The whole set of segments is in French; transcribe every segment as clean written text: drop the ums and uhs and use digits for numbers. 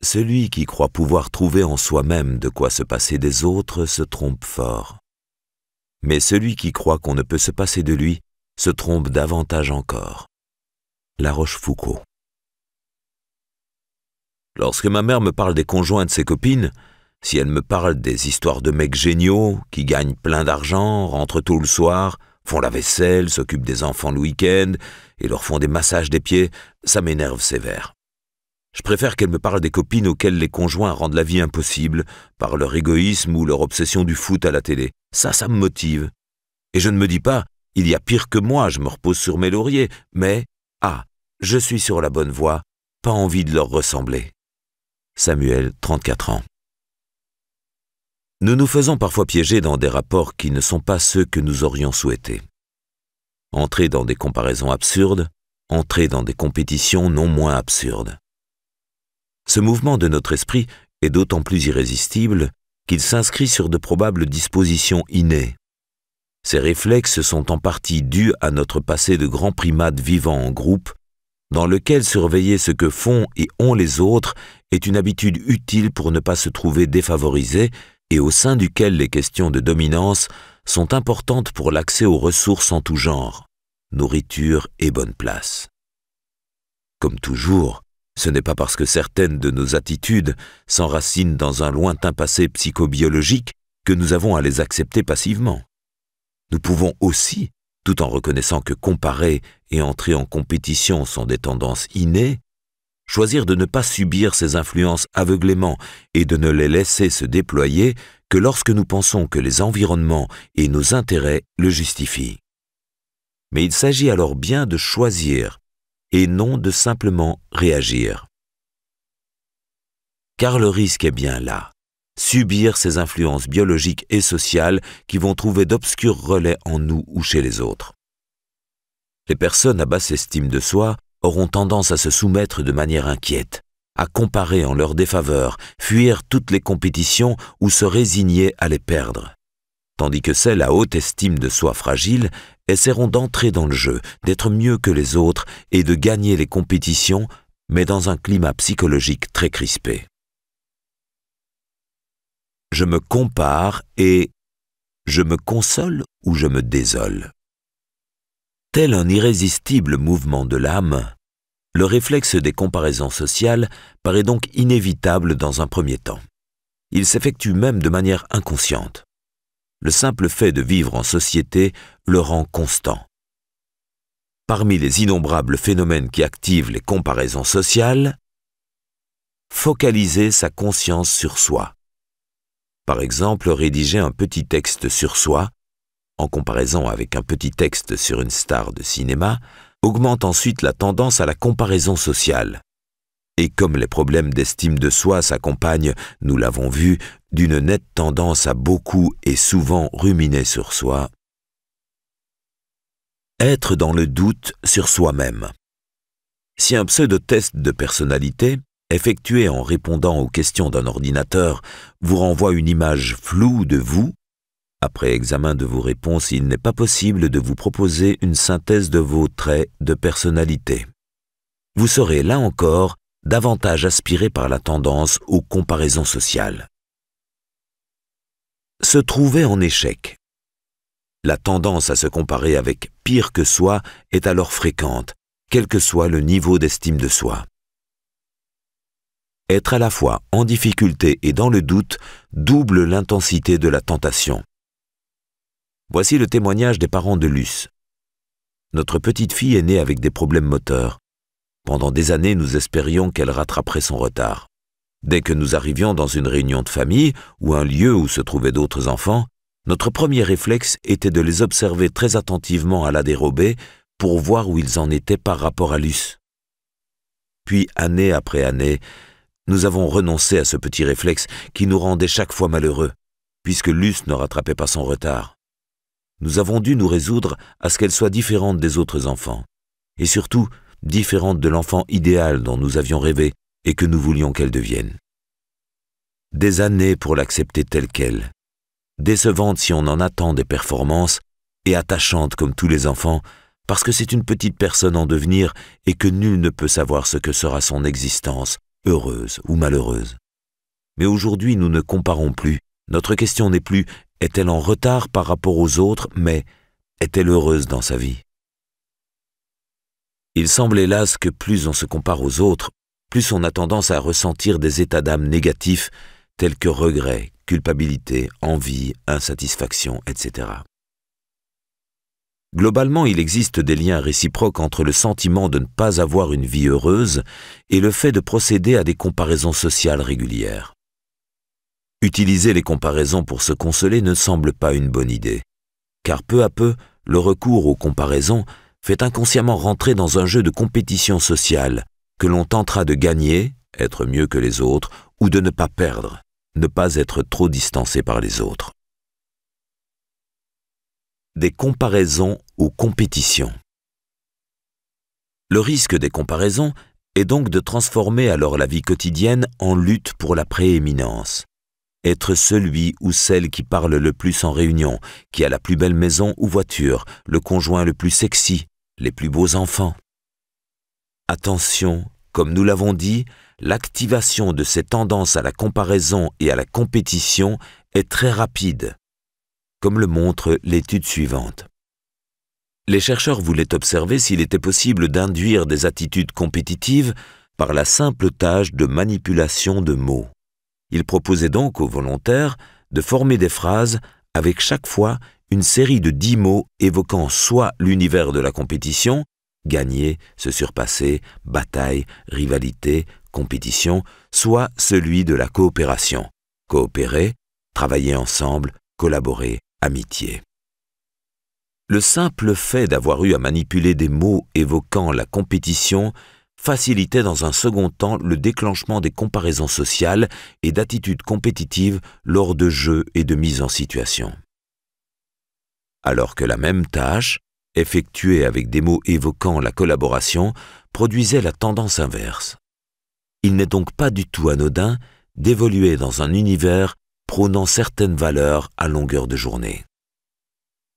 Celui qui croit pouvoir trouver en soi-même de quoi se passer des autres se trompe fort. Mais celui qui croit qu'on ne peut se passer de lui se trompe davantage encore. La Rochefoucauld. Lorsque ma mère me parle des conjoints de ses copines, si elle me parle des histoires de mecs géniaux, qui gagnent plein d'argent, rentrent tôt le soir, font la vaisselle, s'occupent des enfants le week-end et leur font des massages des pieds, ça m'énerve sévère. Je préfère qu'elle me parle des copines auxquelles les conjoints rendent la vie impossible par leur égoïsme ou leur obsession du foot à la télé. Ça me motive. Et je ne me dis pas, il y a pire que moi, je me repose sur mes lauriers, mais, je suis sur la bonne voie, pas envie de leur ressembler. Samuel, 34 ans. Nous nous faisons parfois piéger dans des rapports qui ne sont pas ceux que nous aurions souhaités. Entrer dans des comparaisons absurdes, entrer dans des compétitions non moins absurdes. Ce mouvement de notre esprit est d'autant plus irrésistible qu'il s'inscrit sur de probables dispositions innées. Ces réflexes sont en partie dus à notre passé de grands primates vivant en groupe, dans lequel surveiller ce que font et ont les autres est une habitude utile pour ne pas se trouver défavorisé et au sein duquel les questions de dominance sont importantes pour l'accès aux ressources en tout genre, nourriture et bonne place. Comme toujours, ce n'est pas parce que certaines de nos attitudes s'enracinent dans un lointain passé psychobiologique que nous avons à les accepter passivement. Nous pouvons aussi, tout en reconnaissant que comparer et entrer en compétition sont des tendances innées, choisir de ne pas subir ces influences aveuglément et de ne les laisser se déployer que lorsque nous pensons que les environnements et nos intérêts le justifient. Mais il s'agit alors bien de choisir et non de simplement réagir. Car le risque est bien là, subir ces influences biologiques et sociales qui vont trouver d'obscurs relais en nous ou chez les autres. Les personnes à basse estime de soi auront tendance à se soumettre de manière inquiète, à comparer en leur défaveur, fuir toutes les compétitions ou se résigner à les perdre. Tandis que celles à haute estime de soi fragile essaieront d'entrer dans le jeu, d'être mieux que les autres et de gagner les compétitions, mais dans un climat psychologique très crispé. Je me compare et je me console ou je me désole. Tel un irrésistible mouvement de l'âme, le réflexe des comparaisons sociales paraît donc inévitable dans un premier temps. Il s'effectue même de manière inconsciente. Le simple fait de vivre en société le rend constant. Parmi les innombrables phénomènes qui activent les comparaisons sociales, focaliser sa conscience sur soi. Par exemple, rédiger un petit texte sur soi, en comparaison avec un petit texte sur une star de cinéma, augmente ensuite la tendance à la comparaison sociale. Et comme les problèmes d'estime de soi s'accompagnent, nous l'avons vu, d'une nette tendance à beaucoup et souvent ruminer sur soi, être dans le doute sur soi-même. Si un pseudo-test de personnalité, effectué en répondant aux questions d'un ordinateur, vous renvoie une image floue de vous, après examen de vos réponses, il n'est pas possible de vous proposer une synthèse de vos traits de personnalité. Vous serez, là encore, davantage aspiré par la tendance aux comparaisons sociales. Se trouver en échec. La tendance à se comparer avec pire que soi est alors fréquente, quel que soit le niveau d'estime de soi. Être à la fois en difficulté et dans le doute double l'intensité de la tentation. Voici le témoignage des parents de Luce. Notre petite fille est née avec des problèmes moteurs. Pendant des années, nous espérions qu'elle rattraperait son retard. Dès que nous arrivions dans une réunion de famille ou un lieu où se trouvaient d'autres enfants, notre premier réflexe était de les observer très attentivement à la dérobée pour voir où ils en étaient par rapport à Luce. Puis, année après année, nous avons renoncé à ce petit réflexe qui nous rendait chaque fois malheureux, puisque Luce ne rattrapait pas son retard. Nous avons dû nous résoudre à ce qu'elle soit différente des autres enfants, et surtout différente de l'enfant idéal dont nous avions rêvé et que nous voulions qu'elle devienne. Des années pour l'accepter telle qu'elle, décevante si on en attend des performances, et attachante comme tous les enfants, parce que c'est une petite personne en devenir et que nul ne peut savoir ce que sera son existence heureuse ou malheureuse. Mais aujourd'hui, nous ne comparons plus. Notre question n'est plus « est-elle en retard par rapport aux autres ?» mais « est-elle heureuse dans sa vie ?» Il semble hélas que plus on se compare aux autres, plus on a tendance à ressentir des états d'âme négatifs tels que regret, culpabilité, envie, insatisfaction, etc. Globalement, il existe des liens réciproques entre le sentiment de ne pas avoir une vie heureuse et le fait de procéder à des comparaisons sociales régulières. Utiliser les comparaisons pour se consoler ne semble pas une bonne idée, car peu à peu, le recours aux comparaisons fait inconsciemment rentrer dans un jeu de compétition sociale que l'on tentera de gagner, être mieux que les autres, ou de ne pas perdre, ne pas être trop distancé par les autres. Des comparaisons aux compétitions. Le risque des comparaisons est donc de transformer alors la vie quotidienne en lutte pour la prééminence. Être celui ou celle qui parle le plus en réunion, qui a la plus belle maison ou voiture, le conjoint le plus sexy, les plus beaux enfants. Attention, comme nous l'avons dit, l'activation de ces tendances à la comparaison et à la compétition est très rapide, comme le montre l'étude suivante. Les chercheurs voulaient observer s'il était possible d'induire des attitudes compétitives par la simple tâche de manipulation de mots. Ils proposaient donc aux volontaires de former des phrases avec chaque fois une série de 10 mots évoquant soit l'univers de la compétition, gagner, se surpasser, bataille, rivalité, compétition, soit celui de la coopération, coopérer, travailler ensemble, collaborer, amitié. Le simple fait d'avoir eu à manipuler des mots évoquant la compétition facilitait dans un second temps le déclenchement des comparaisons sociales et d'attitudes compétitives lors de jeux et de mise en situation. Alors que la même tâche, effectuée avec des mots évoquant la collaboration, produisait la tendance inverse. Il n'est donc pas du tout anodin d'évoluer dans un univers prônant certaines valeurs à longueur de journée.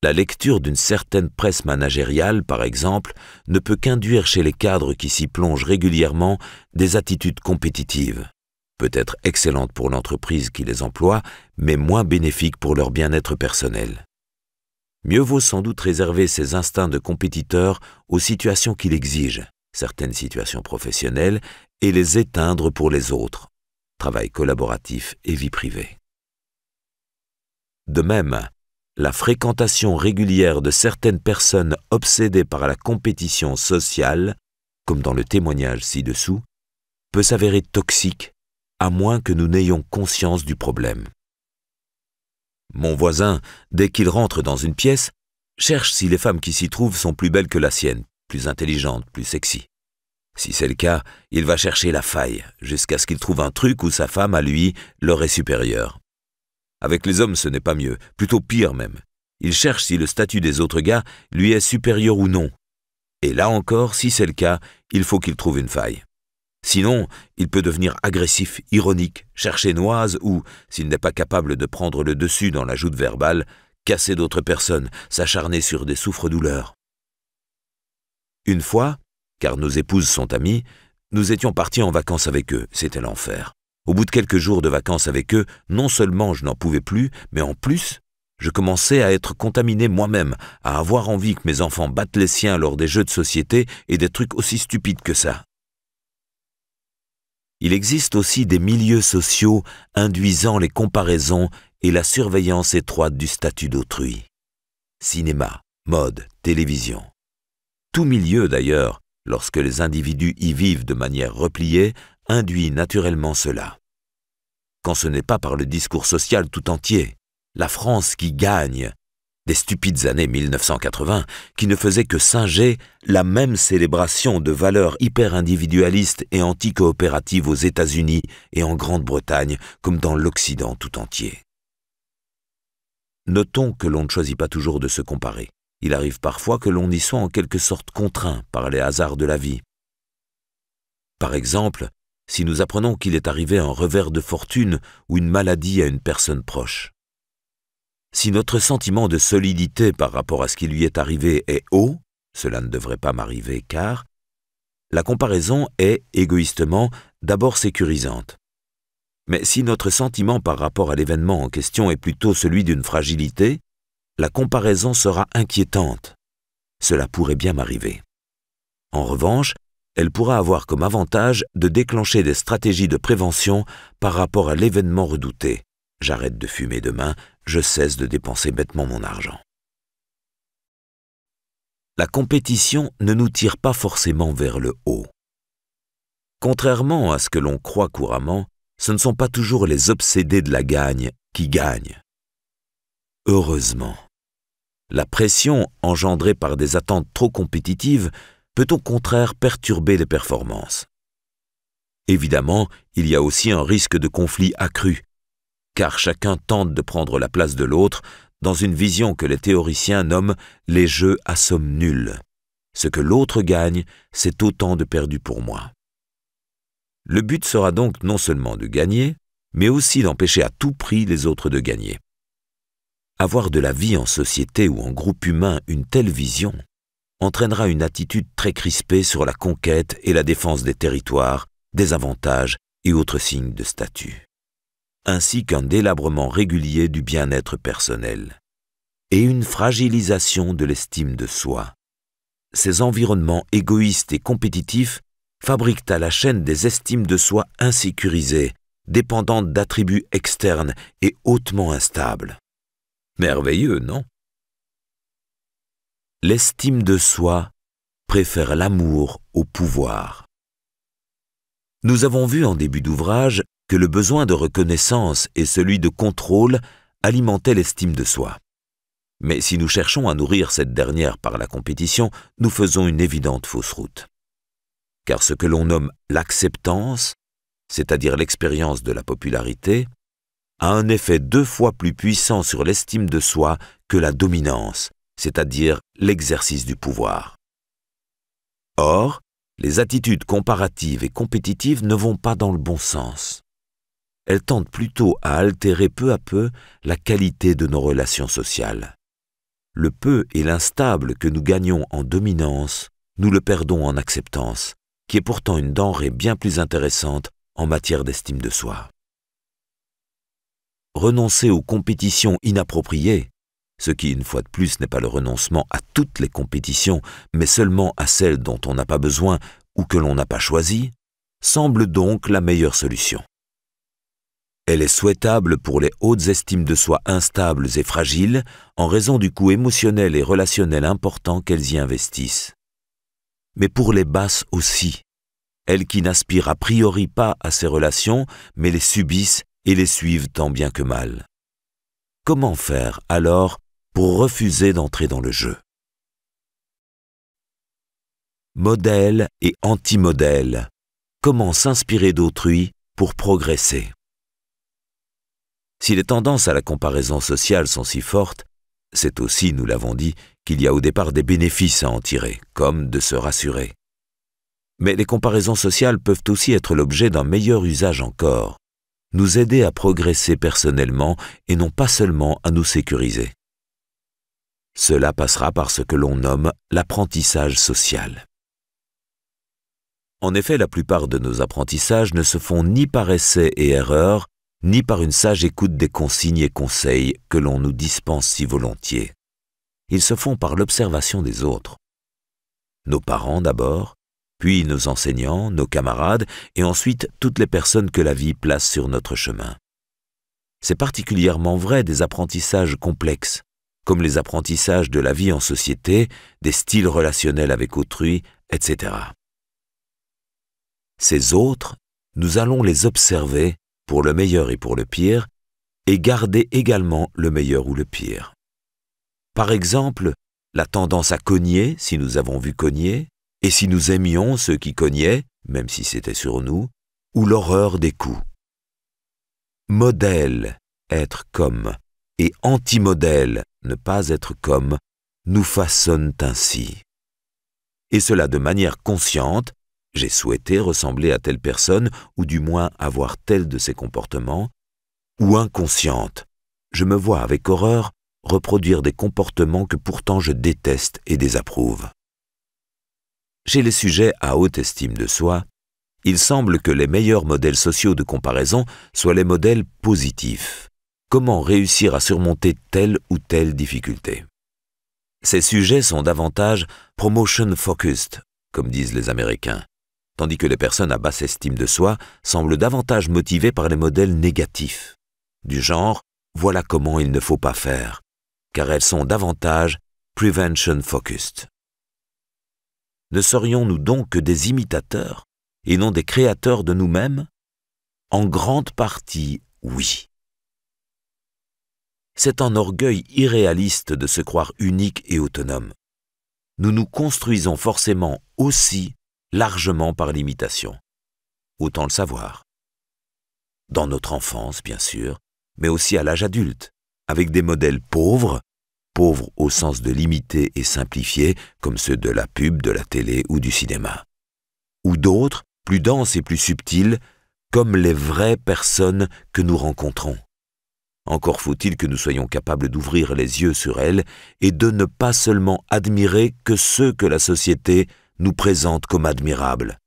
La lecture d'une certaine presse managériale, par exemple, ne peut qu'induire chez les cadres qui s'y plongent régulièrement des attitudes compétitives, peut-être excellentes pour l'entreprise qui les emploie, mais moins bénéfiques pour leur bien-être personnel. Mieux vaut sans doute réserver ces instincts de compétiteur aux situations qui l'exigent, certaines situations professionnelles, et les éteindre pour les autres, travail collaboratif et vie privée. De même, la fréquentation régulière de certaines personnes obsédées par la compétition sociale, comme dans le témoignage ci-dessous, peut s'avérer toxique, à moins que nous n'ayons conscience du problème. Mon voisin, dès qu'il rentre dans une pièce, cherche si les femmes qui s'y trouvent sont plus belles que la sienne, plus intelligentes, plus sexy. Si c'est le cas, il va chercher la faille, jusqu'à ce qu'il trouve un truc où sa femme, à lui, leur est supérieure. Avec les hommes, ce n'est pas mieux, plutôt pire même. Il cherche si le statut des autres gars lui est supérieur ou non. Et là encore, si c'est le cas, il faut qu'il trouve une faille. Sinon, il peut devenir agressif, ironique, chercher noise ou, s'il n'est pas capable de prendre le dessus dans la joute verbale, casser d'autres personnes, s'acharner sur des souffres-douleurs. Une fois, car nos épouses sont amies, nous étions partis en vacances avec eux, c'était l'enfer. Au bout de quelques jours de vacances avec eux, non seulement je n'en pouvais plus, mais en plus, je commençais à être contaminé moi-même, à avoir envie que mes enfants battent les siens lors des jeux de société et des trucs aussi stupides que ça. Il existe aussi des milieux sociaux induisant les comparaisons et la surveillance étroite du statut d'autrui. Cinéma, mode, télévision. Tout milieu d'ailleurs, lorsque les individus y vivent de manière repliée, induit naturellement cela. Quand ce n'est pas par le discours social tout entier, la France qui gagne, des stupides années 1980 qui ne faisaient que singer la même célébration de valeurs hyper-individualistes et anti-coopératives aux États-Unis et en Grande-Bretagne comme dans l'Occident tout entier. Notons que l'on ne choisit pas toujours de se comparer. Il arrive parfois que l'on y soit en quelque sorte contraint par les hasards de la vie. Par exemple, si nous apprenons qu'il est arrivé un revers de fortune ou une maladie à une personne proche. Si notre sentiment de solidité par rapport à ce qui lui est arrivé est haut, cela ne devrait pas m'arriver car, la comparaison est, égoïstement, d'abord sécurisante. Mais si notre sentiment par rapport à l'événement en question est plutôt celui d'une fragilité, la comparaison sera inquiétante. Cela pourrait bien m'arriver. En revanche, elle pourra avoir comme avantage de déclencher des stratégies de prévention par rapport à l'événement redouté. J'arrête de fumer demain, je cesse de dépenser bêtement mon argent. La compétition ne nous tire pas forcément vers le haut. Contrairement à ce que l'on croit couramment, ce ne sont pas toujours les obsédés de la gagne qui gagnent. Heureusement. La pression engendrée par des attentes trop compétitives peut au contraire perturber les performances. Évidemment, il y a aussi un risque de conflit accru, car chacun tente de prendre la place de l'autre dans une vision que les théoriciens nomment les jeux à somme nulle. Ce que l'autre gagne, c'est autant de perdu pour moi. Le but sera donc non seulement de gagner, mais aussi d'empêcher à tout prix les autres de gagner. Avoir de la vie en société ou en groupe humain une telle vision entraînera une attitude très crispée sur la conquête et la défense des territoires, des avantages et autres signes de statut, ainsi qu'un délabrement régulier du bien-être personnel et une fragilisation de l'estime de soi. Ces environnements égoïstes et compétitifs fabriquent à la chaîne des estimes de soi insécurisées, dépendantes d'attributs externes et hautement instables. Merveilleux, non? L'estime de soi préfère l'amour au pouvoir. Nous avons vu en début d'ouvrage que le besoin de reconnaissance et celui de contrôle alimentaient l'estime de soi. Mais si nous cherchons à nourrir cette dernière par la compétition, nous faisons une évidente fausse route. Car ce que l'on nomme l'acceptance, c'est-à-dire l'expérience de la popularité, a un effet 2 fois plus puissant sur l'estime de soi que la dominance, c'est-à-dire l'exercice du pouvoir. Or, les attitudes comparatives et compétitives ne vont pas dans le bon sens. Elles tendent plutôt à altérer peu à peu la qualité de nos relations sociales. Le peu et l'instable que nous gagnons en dominance, nous le perdons en acceptance, qui est pourtant une denrée bien plus intéressante en matière d'estime de soi. Renoncer aux compétitions inappropriées, ce qui, une fois de plus, n'est pas le renoncement à toutes les compétitions, mais seulement à celles dont on n'a pas besoin ou que l'on n'a pas choisies, semble donc la meilleure solution. Elle est souhaitable pour les hautes estimes de soi instables et fragiles en raison du coût émotionnel et relationnel important qu'elles y investissent. Mais pour les basses aussi, elles qui n'aspirent a priori pas à ces relations, mais les subissent et les suivent tant bien que mal. Comment faire alors pour refuser d'entrer dans le jeu? Modèle et anti-modèle. Comment s'inspirer d'autrui pour progresser? Si les tendances à la comparaison sociale sont si fortes, c'est aussi, nous l'avons dit, qu'il y a au départ des bénéfices à en tirer, comme de se rassurer. Mais les comparaisons sociales peuvent aussi être l'objet d'un meilleur usage encore, nous aider à progresser personnellement et non pas seulement à nous sécuriser. Cela passera par ce que l'on nomme l'apprentissage social. En effet, la plupart de nos apprentissages ne se font ni par essais et erreurs, ni par une sage écoute des consignes et conseils que l'on nous dispense si volontiers. Ils se font par l'observation des autres. Nos parents d'abord, puis nos enseignants, nos camarades, et ensuite toutes les personnes que la vie place sur notre chemin. C'est particulièrement vrai des apprentissages complexes, comme les apprentissages de la vie en société, des styles relationnels avec autrui, etc. Ces autres, nous allons les observer, pour le meilleur et pour le pire, et garder également le meilleur ou le pire. Par exemple, la tendance à cogner, si nous avons vu cogner, et si nous aimions ceux qui cognaient, même si c'était sur nous, ou l'horreur des coups. Modèle, être comme, et anti-modèle, ne pas être comme, nous façonnent ainsi. Et cela de manière consciente, j'ai souhaité ressembler à telle personne, ou du moins avoir tel de ses comportements, ou inconsciente, je me vois avec horreur reproduire des comportements que pourtant je déteste et désapprouve. Chez les sujets à haute estime de soi, il semble que les meilleurs modèles sociaux de comparaison soient les modèles positifs. Comment réussir à surmonter telle ou telle difficulté? Ces sujets sont davantage promotion-focused, comme disent les Américains, tandis que les personnes à basse estime de soi semblent davantage motivées par les modèles négatifs, du genre « voilà comment il ne faut pas faire », car elles sont davantage prevention-focused. Ne serions-nous donc que des imitateurs et non des créateurs de nous-mêmes? En grande partie, oui. C'est un orgueil irréaliste de se croire unique et autonome. Nous nous construisons forcément aussi largement par l'imitation. Autant le savoir. Dans notre enfance, bien sûr, mais aussi à l'âge adulte, avec des modèles pauvres au sens de limiter et simplifier, comme ceux de la pub, de la télé ou du cinéma. Ou d'autres, plus denses et plus subtils, comme les vraies personnes que nous rencontrons. Encore faut-il que nous soyons capables d'ouvrir les yeux sur elles et de ne pas seulement admirer que ceux que la société nous présente comme admirables,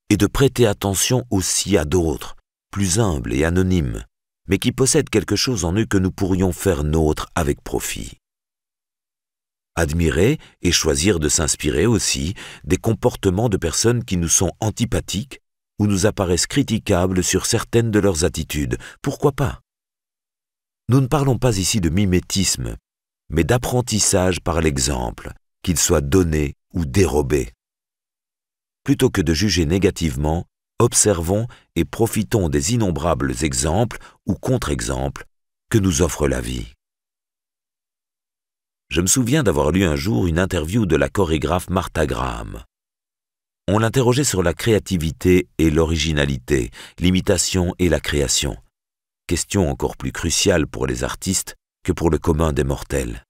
et de prêter attention aussi à d'autres, plus humbles et anonymes, mais qui possèdent quelque chose en eux que nous pourrions faire nôtre avec profit. Admirer et choisir de s'inspirer aussi des comportements de personnes qui nous sont antipathiques ou nous apparaissent critiquables sur certaines de leurs attitudes. Pourquoi pas? Nous ne parlons pas ici de mimétisme, mais d'apprentissage par l'exemple, qu'il soit donné ou dérobé. Plutôt que de juger négativement, observons et profitons des innombrables exemples ou contre-exemples que nous offre la vie. Je me souviens d'avoir lu un jour une interview de la chorégraphe Martha Graham. On l'interrogeait sur la créativité et l'originalité, l'imitation et la création. Question encore plus cruciale pour les artistes que pour le commun des mortels.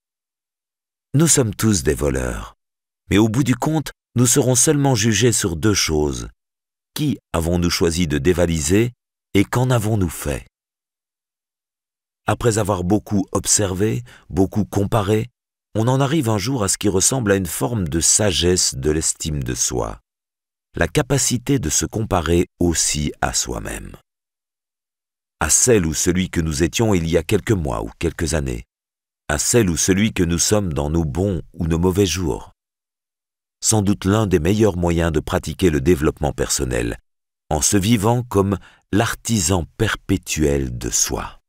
Nous sommes tous des voleurs, mais au bout du compte, nous serons seulement jugés sur deux choses. Qui avons-nous choisi de dévaliser et qu'en avons-nous fait? Après avoir beaucoup observé, beaucoup comparé, on en arrive un jour à ce qui ressemble à une forme de sagesse de l'estime de soi, la capacité de se comparer aussi à soi-même. À celle ou celui que nous étions il y a quelques mois ou quelques années, à celle ou celui que nous sommes dans nos bons ou nos mauvais jours. Sans doute l'un des meilleurs moyens de pratiquer le développement personnel, en se vivant comme l'artisan perpétuel de soi.